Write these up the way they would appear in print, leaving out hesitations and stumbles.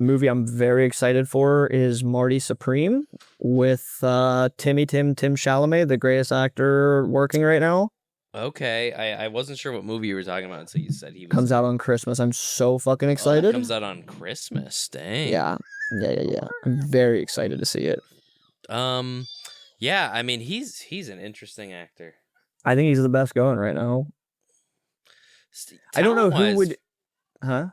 movies. The movie I'm very excited for is Marty Supreme with Tim Chalamet, the greatest actor working right now. Okay, I wasn't sure what movie you were talking about until you said he was. Comes out on Christmas. I'm so fucking Oh, excited. that comes out on Christmas. Dang. Yeah. I'm very excited to see it. Yeah. I mean, he's an interesting actor. I think he's the best going right now. I don't know who would. Huh?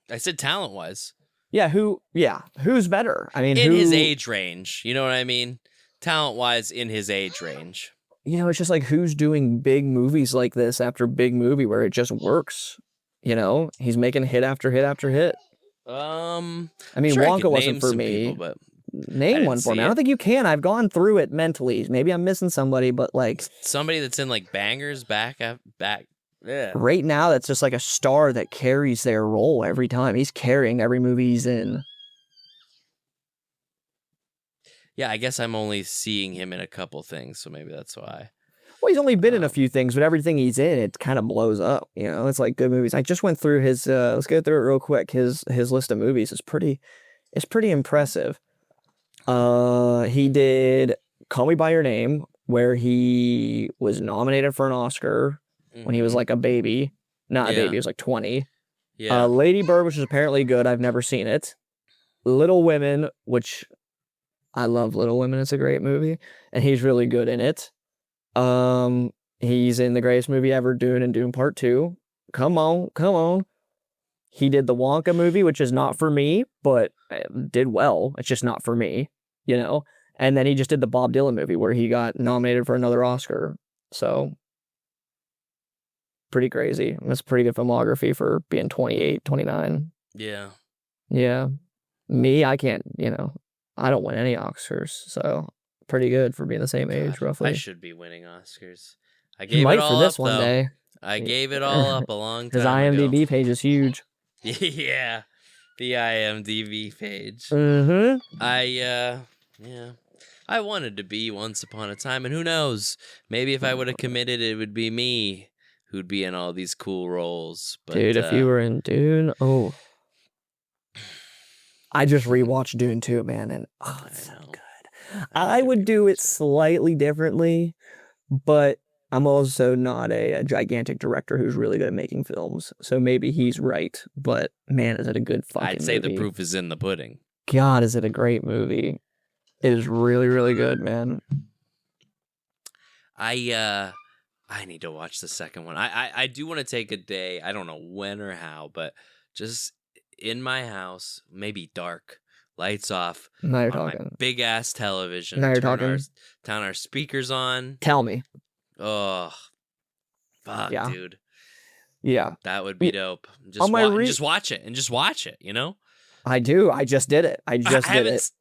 I said talent-wise. Yeah. Who's better? I mean, in his age range. You know what I mean? Talent-wise, in his age range. You know, it's just like who's doing big movies like this after big movie where it just works. You know, he's making hit after hit after hit. I mean, sure Wonka wasn't for me. People, but name one for me. I don't think you can. I've gone through it mentally. Maybe I'm missing somebody, but like somebody that's in like bangers back. Yeah. Right now, that's just like a star that carries their role every time. He's carrying every movie he's in. Yeah, I guess I'm only seeing him in a couple things, so maybe that's why. Well, he's only been in a few things, but everything he's in, it kind of blows up. You know, it's like good movies. I just went through his. Let's go through it real quick. His list of movies is pretty impressive. He did Call Me by Your Name, where he was nominated for an Oscar when he was like a baby. Not a baby, he was like 20. Yeah. Lady Bird, which is apparently good. I've never seen it. Little Women, which I love Little Women. It's a great movie, and he's really good in it. He's in the greatest movie ever, Dune and Dune Part 2. Come on. He did the Wonka movie, which is not for me, but did well. It's just not for me, you know? And then he just did the Bob Dylan movie where he got nominated for another Oscar. So, pretty crazy. That's pretty good filmography for being 28, 29. Yeah. Yeah. Me, I can't, I don't win any Oscars, so pretty good for being the same age, roughly. I should be winning Oscars. I gave it all for this up, one though. day. I gave it all up a long time ago. His IMDb page is huge. Yeah, the IMDb page. Mm-hmm. I wanted to be once upon a time, and who knows? Maybe if I would have committed, it would be me who'd be in all these cool roles. But, dude, if you were in Dune, I just rewatched Dune 2, man, and it's so good. I would do it slightly differently, but I'm also not a gigantic director who's really good at making films, so maybe he's right. But man, is it a good fucking movie. I'd say the proof is in the pudding. God, is it a great movie. It is really, really good, man. I need to watch the second one. I do want to take a day, I don't know when or how, but just in my house, maybe dark, lights off. Now you're talking. Big ass television. Now you're talking. Turn our speakers on. Tell me. Oh, fuck, yeah. dude. Yeah. That would be dope. Just watch it, you know? I do. I just did it. I did it.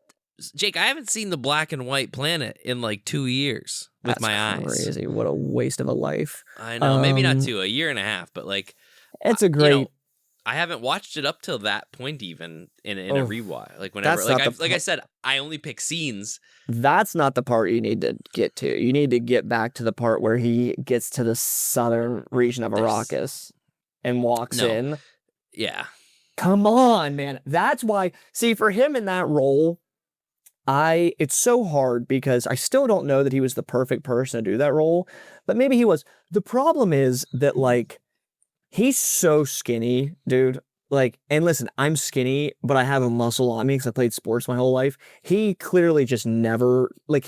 Jake, I haven't seen the Black and White Planet in like 2 years with my eyes. Crazy. What a waste of a life. I know. Maybe not 2, a year and a half, but like. It's a great. I haven't watched it up till that point, even in a rewatch. Like whenever, I said, I only pick scenes. That's not the part you need to get to. You need to get back to the part where he gets to the southern region of Arrakis and walks in. Yeah. Come on, man. That's why. See, for him in that role, it's so hard because I still don't know that he was the perfect person to do that role, but maybe he was. The problem is that like. He's so skinny, dude. Like, and listen, I'm skinny, but I have a muscle on me because I played sports my whole life. He clearly just never, like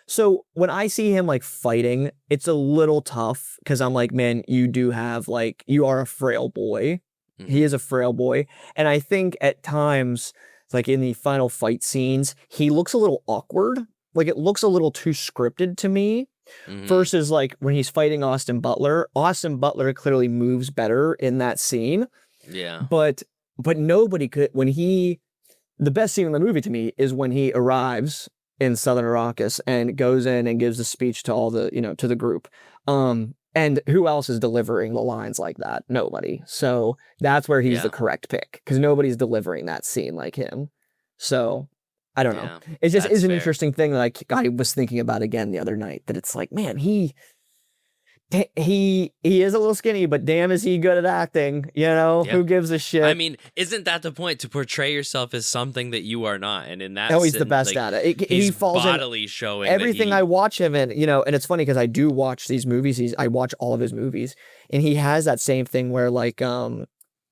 so when I see him like fighting, it's a little tough because I'm like, man, you are a frail boy. Mm-hmm. He is a frail boy. And I think at times, like in the final fight scenes, he looks a little awkward. Like it looks a little too scripted to me. Mm-hmm. Versus like when he's fighting Austin Butler clearly moves better in that scene. Yeah. But nobody could the best scene in the movie to me is when he arrives in Southern Arrakis and goes in and gives a speech to all the, to the group. And who else is delivering the lines like that? Nobody. So that's where he's the correct pick because nobody's delivering that scene like him. So I don't know. It just is an interesting thing that I was thinking about again the other night, that it's like, man, he is a little skinny, but damn, is he good at acting? You know, Yeah. who gives a shit? I mean, isn't that the point, to portray yourself as something that you are not? And in that Oh, he's the sense, best like, at it. he's He falls in bodily showing that everything I watch him in, you know, and it's funny because I do watch these movies. I watch all of his movies, and he has that same thing where, like, you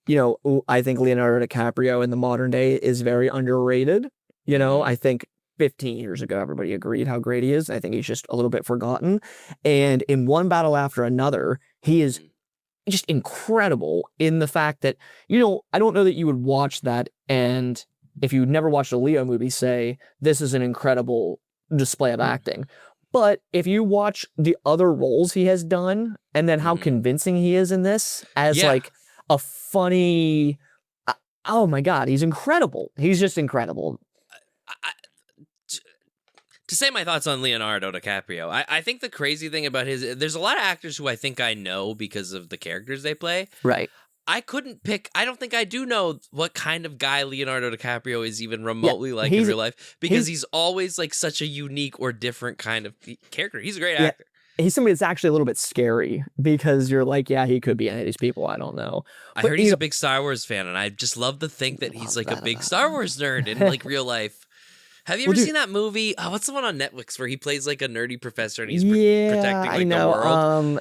know, I think Leonardo DiCaprio in the modern day is very underrated. You know, I think 15 years ago, everybody agreed how great he is. I think he's just a little bit forgotten. And in one battle after another, he is just incredible in the fact that, you know, I don't know that you would watch that and if you never watched a Leo movie, say, this is an incredible display of acting. But if you watch the other roles he has done and then how convincing he is in this as like a funny, oh my God, he's incredible. He's just incredible. To say my thoughts on Leonardo DiCaprio, I think the crazy thing about there's a lot of actors who I think I know because of the characters they play. Right. I couldn't pick, I don't think I do know what kind of guy Leonardo DiCaprio is even remotely like in real life, because he's always like such a unique or different kind of character. He's a great actor. He's somebody that's actually a little bit scary because you're like, yeah, he could be any of these people. I don't know. I heard he's a big Star Wars fan, and I just love to think that he's like a big Star Wars nerd in like real life. Have you ever seen that movie? Oh, what's the one on Netflix where he plays like a nerdy professor and he's protecting like the world?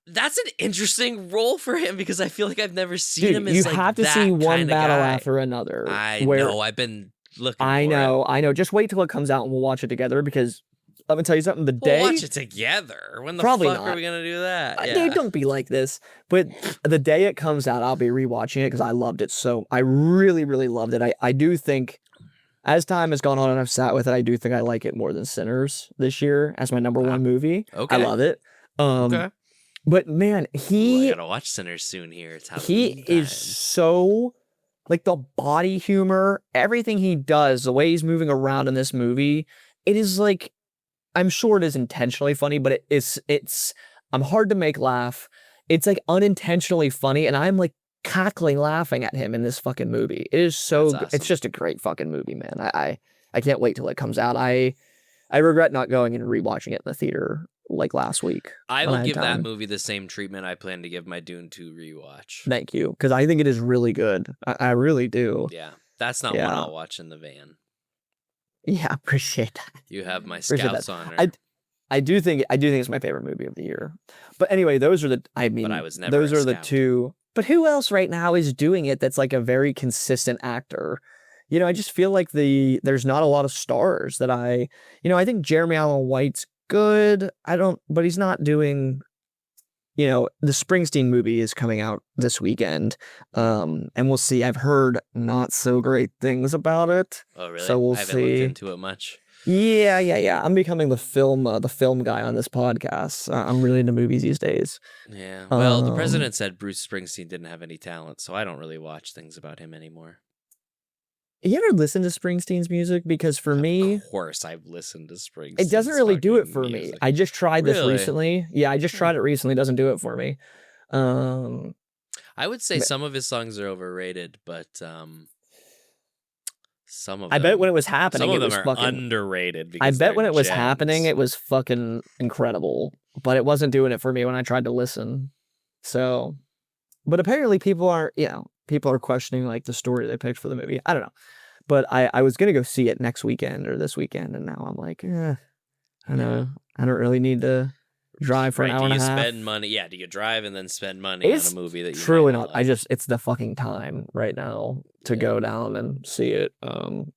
That's an interesting role for him because I feel like I've never seen him as you like have to that see one kinda battle guy. after another. I know. I've been looking. I know. Just wait till it comes out and we'll watch it together because let me tell you something. We'll watch it together. When the Probably fuck not. are we gonna do that? Dave, don't be like this. But the day it comes out, I'll be rewatching it because I loved it so. I really, really loved it. I do think. As time has gone on and I've sat with it, I do think I like it more than Sinners this year as my number one movie. Okay. I love it. But man, I gotta watch Sinners soon here. It's he is so like the body humor, everything he does, the way he's moving around in this movie. It is like, I'm sure it is intentionally funny, but I'm hard to make laugh. It's like unintentionally funny, and I'm like cackling laughing at him in this fucking movie. It is so awesome. It's just a great fucking movie, man. I can't wait till it comes out. I regret not going and rewatching it in the theater like last week. I will give that movie the same treatment I plan to give my Dune 2 rewatch. Thank you, because I think it is really good. I really do. Yeah, that's not one I'll watch in the van. Yeah, appreciate that. You have my Scout's honor. I do think it's my favorite movie of the year. But anyway, those are the but I was never those are the two. But who else right now is doing it that's like a very consistent actor? You know, I just feel like there's not a lot of stars that I think Jeremy Allen White's good. But he's not doing, the Springsteen movie is coming out this weekend. And we'll see. I've heard not so great things about it. Oh, really? So we'll I haven't see. looked into it much. Yeah. I'm becoming the film guy on this podcast. I'm really into movies these days. Yeah. Well, the president said Bruce Springsteen didn't have any talent, so I don't really watch things about him anymore. You ever listen to Springsteen's music? Because for me, of course, I've listened to Springsteen. It doesn't really do it for me. I just tried this recently. Yeah, I just tried it recently. It doesn't do it for me. I would say some of his songs are overrated, but some of them, I bet when it was happening, some of it was them are fucking underrated. I bet when it was happening, it was fucking incredible. But it wasn't doing it for me when I tried to listen. So, but apparently people are questioning like the story they picked for the movie. I don't know. But I was gonna go see it next weekend or this weekend, and now I'm like, I don't really need to drive for an hour and a half. Do you spend money? Yeah, do you drive and then spend money on a movie that you truly might not? Like? It's the fucking time right now to go down and see it.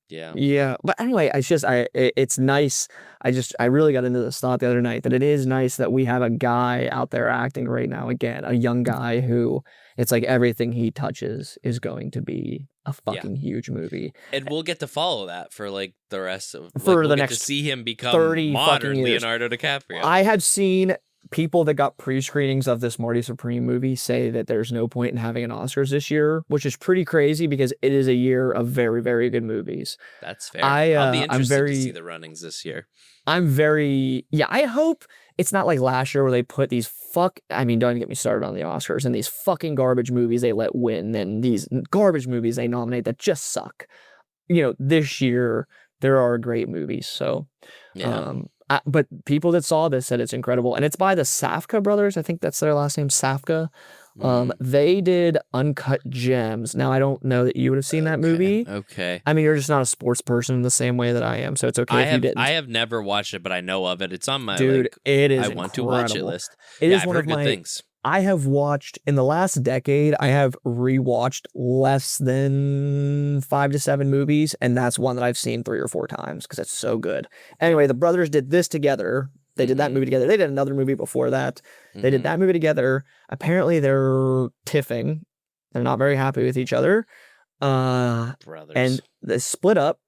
Yeah. But anyway, it's nice. I really got into this thought the other night that it is nice that we have a guy out there acting right now again, a young guy who it's like everything he touches is going to be a fucking huge movie. And we'll get to follow that for like the rest of we'll the next to see him become 30 modern years. Leonardo DiCaprio. I have seen people that got pre-screenings of this Marty Supreme movie say that there's no point in having an Oscars this year, which is pretty crazy because it is a year of very, very good movies. That's fair. I'll be interested to see the runnings this year. I hope it's not like last year where they put these don't even get me started on the Oscars and these fucking garbage movies they let win and these garbage movies they nominate that just suck. This year there are great movies. So But people that saw this said it's incredible, and it's by the Safka brothers. I think that's their last name, Safka. They did Uncut Gems. Now, I don't know that you would have seen that movie. Okay. I mean, you're just not a sports person in the same way that I am, so it's okay if you didn't. I have never watched it, but I know of it. It's on my it is I want to watch it list. It is I've one heard of my good things. I have watched in the last decade. I have rewatched less than 5 to 7 movies, and that's one that I've seen 3 or 4 times because it's so good. Anyway, the brothers did this together. They did that movie together. They did another movie before that. They did that movie together. Apparently, they're tiffing. They're not very happy with each other. Brothers. And they split up.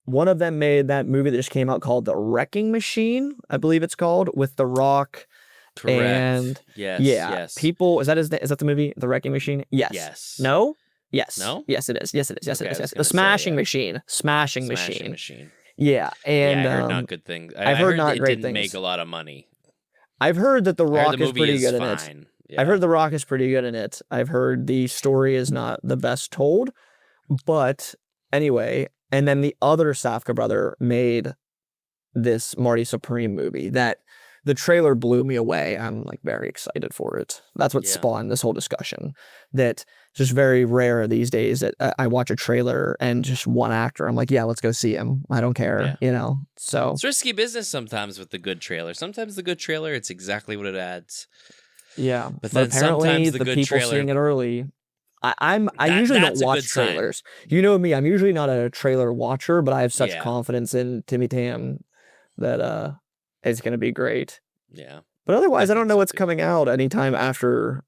One of them made that movie that just came out called The Wrecking Machine, I believe it's called, with The Rock. Correct. And yes. People, is that the movie, The Wrecking Machine? Yes. Yes. No? Yes. No? Yes, it is. Yes, it is. Yes, Okay, it is. Yes. I The was Smashing gonna say, Machine. Smashing Machine. Machine. Yeah. And I heard not good things. I've heard not it great didn't things. make a lot of money. I've heard that The I heard Rock the is movie pretty is good in it. fine. Yeah. I've heard The Rock is pretty good in it. I've heard the story is not the best told. But anyway, and then the other Safka brother made this Marty Supreme movie that the trailer blew me away. I'm like very excited for it. That's what spawned this whole discussion. That it's just very rare these days that I watch a trailer and just one actor, I'm like, yeah, let's go see him. I don't care, you know? So it's risky business sometimes with the good trailer. Sometimes the good trailer, it's exactly what it adds. Yeah. But then apparently sometimes the the good people trailer, seeing it early. I usually don't watch trailers. You know me, I'm usually not a trailer watcher, but I have such confidence in Timmy Tam that it's gonna be great. Yeah. But otherwise, I don't know what's coming out anytime after,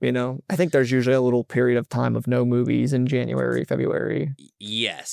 you know. I think there's usually a little period of time of no movies in January, February. Yes.